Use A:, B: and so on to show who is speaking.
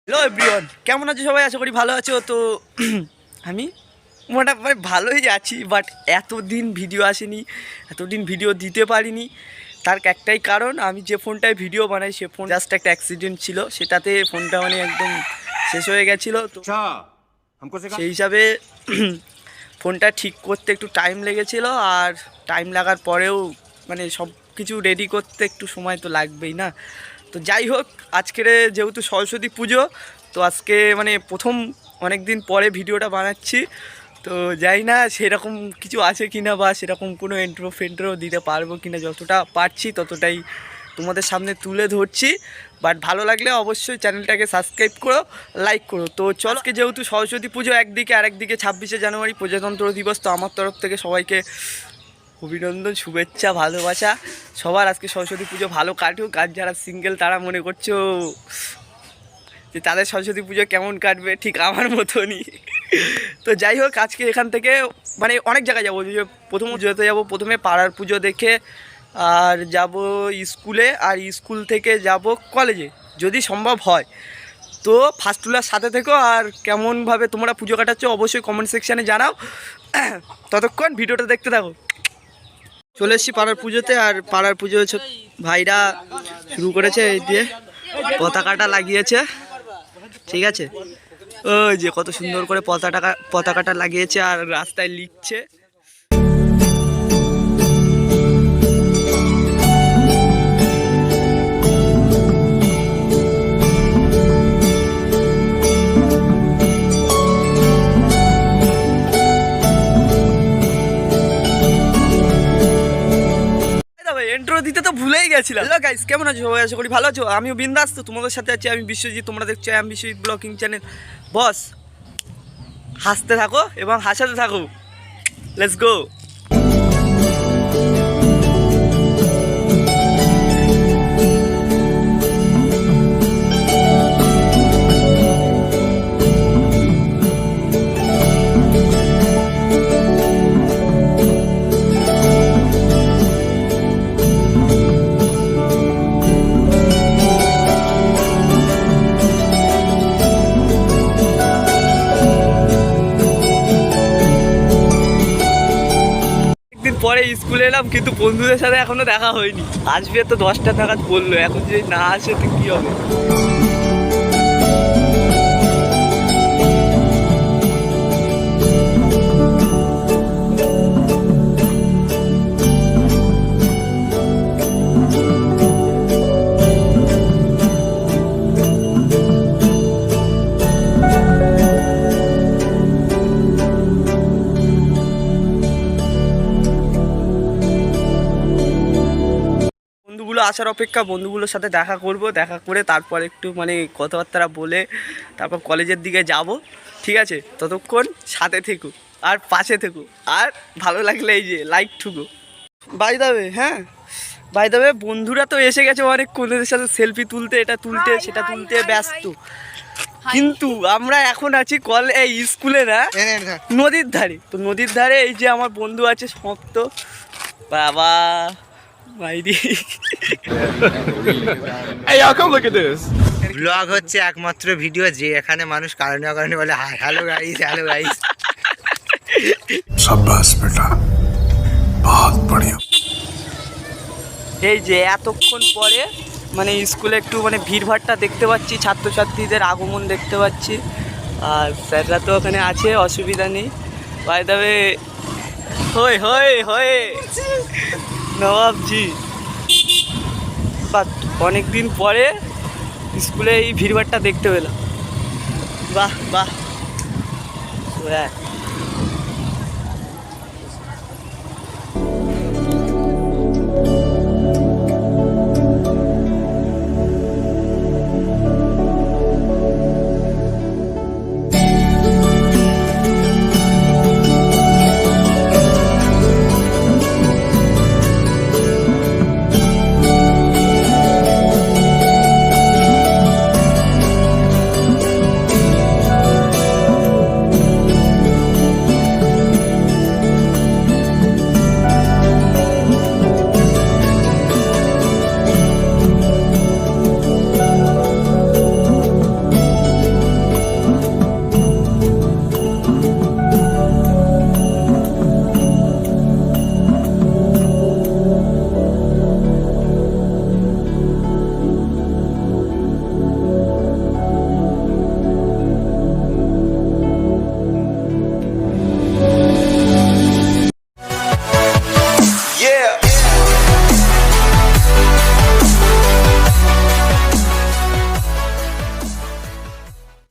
A: Hello everyone, কেমন আছো সবাই? আশা করি ভালো আছো। তো আমি মোটামুটি ভালোই আছি, বাট এতদিন ভিডিও আসেনি, এতদিন ভিডিও দিতে পারিনি। তার একটাই কারণ, আমি যে ফোনটায় ভিডিও বানাই সে ফোন জাস্ট একটা অ্যাক্সিডেন্ট ছিল, সেটাতে ফোনটা মানে একদম শেষ হয়ে গেছিলো। তো সেই হিসাবে ফোনটা ঠিক করতে একটু টাইম লেগেছিলো, আর টাইম লাগার পরেও মানে সব কিছু রেডি করতে একটু সময় তো লাগবেই না। তো যাই হোক, আজকের যেহেতু সরস্বতী পুজো, তো আজকে মানে প্রথম অনেক দিন পরে ভিডিওটা বানাচ্ছি। তো জানি না সেরকম কিছু আছে কি না, বা সেরকম কোনো এন্ট্রো ফেন্ট্রো দিতে পারবো কি না। যতটা পারছি ততটাই তোমাদের সামনে তুলে ধরছি। বাট ভালো লাগলে অবশ্যই চ্যানেলটাকে সাবস্ক্রাইব করো, লাইক করো। তো আজকে যেহেতু সরস্বতী পুজো একদিকে, আরেকদিকে 26শে জানুয়ারি প্রজাতন্ত্র দিবস, তো আমার তরফ থেকে সবাইকে অভিনন্দন, শুভেচ্ছা, ভালোবাসা। সবার আজকে সরস্বতী পুজো ভালো কাটুক। আর যারা সিঙ্গেল তারা মনে করছো যে তাদের সরস্বতী পুজো কেমন কাটবে, ঠিক আমার মতনই। তো যাই হোক, আজকে এখান থেকে মানে অনেক জায়গায় যাবো। প্রথম পুজোতে যাবো, প্রথমে পাড়ার পুজো দেখে আর যাব স্কুলে, আর স্কুল থেকে যাব কলেজে যদি সম্ভব হয়। তো ফার্স্টুলার সাথে থেকো, আর কেমনভাবে তোমরা পুজো কাটাচ্ছ অবশ্যই কমেন্ট সেকশানে জানাও। ততক্ষণ ভিডিওটা দেখতে থাকো। চলে এসেছি পাড়ার পুজোতে, আর পাড়ার পুজো হচ্ছে ভাইরা শুরু করেছে, এই দিয়ে পতাকাটা লাগিয়েছে, ঠিক আছে। ওই যে কত সুন্দর করে পতাকাটা লাগিয়েছে, আর রাস্তায় লিখছে। এন্ট্রো দিতে তো ভুলেই গেছিলাম। হ্যালো গাইস, কেমন আছো সবাই? আশা করি ভালো আছো। আমিও বিন্দাস। তো তোমাদের সাথে আছি আমি বিশ্বজিৎ, তোমরা দেখছো আমি বিশ্বজিৎ ব্লগিং চ্যানেল। বস, হাসতে থাকো এবং হাসাতে থাকো। Let's go. পরে স্কুলে এলাম, কিন্তু বন্ধুদের সাথে এখনো দেখা হয়নি। আসবে তো 10টা নাগাদ বললো, এখন যদি না আসে তো কি হবে। বন্ধুগুলো আসার অপেক্ষা, বন্ধুগুলোর সাথে দেখা করব, দেখা করে তারপর একটু মানে কথাবার্তা বলে তারপর কলেজের দিকে যাব, ঠিক আছে। ততক্ষণ সাথে থেকো আর পাশে থেকো, আর ভালো লাগলে এই যে লাইক ঠুকো। বাই দাবে, হ্যাঁ বাই দাবে, বন্ধুরা তো এসে গেছে অনেক, কোনদের সাথে সেলফি তুলতে, এটা তুলতে সেটা তুলতে ব্যস্ত। কিন্তু আমরা এখন আছি এই স্কুলে না, নদীর ধারে। তো নদীর ধারে এই যে আমার বন্ধু আছে সমাপ্ত, বাবা
B: ব্লগ হচ্ছে একমাত্র ভিডিও যে এখানে মানুষ কারণে অকারণে বলে হ্যালো গাইস, হ্যালো গাইস।
C: शाबाश बेटा, बहुत बढ़िया।
A: এই যে এতক্ষণ পরে মানে স্কুলে একটু মানে ভিড়ভাড়টা দেখতে পাচ্ছি, ছাত্রছাত্রীদের আগমন দেখতে পাচ্ছি, আর স্যাররা তো ওখানে আছে, অসুবিধা নেই। বাই দ্য ওয়ে, হয়ে হয়ে হয়ে নবাবজি, বাট অনেক দিন পরে স্কুলে এই ভিড়ভাড়টা দেখতে পেলাম। বাহ বাহ।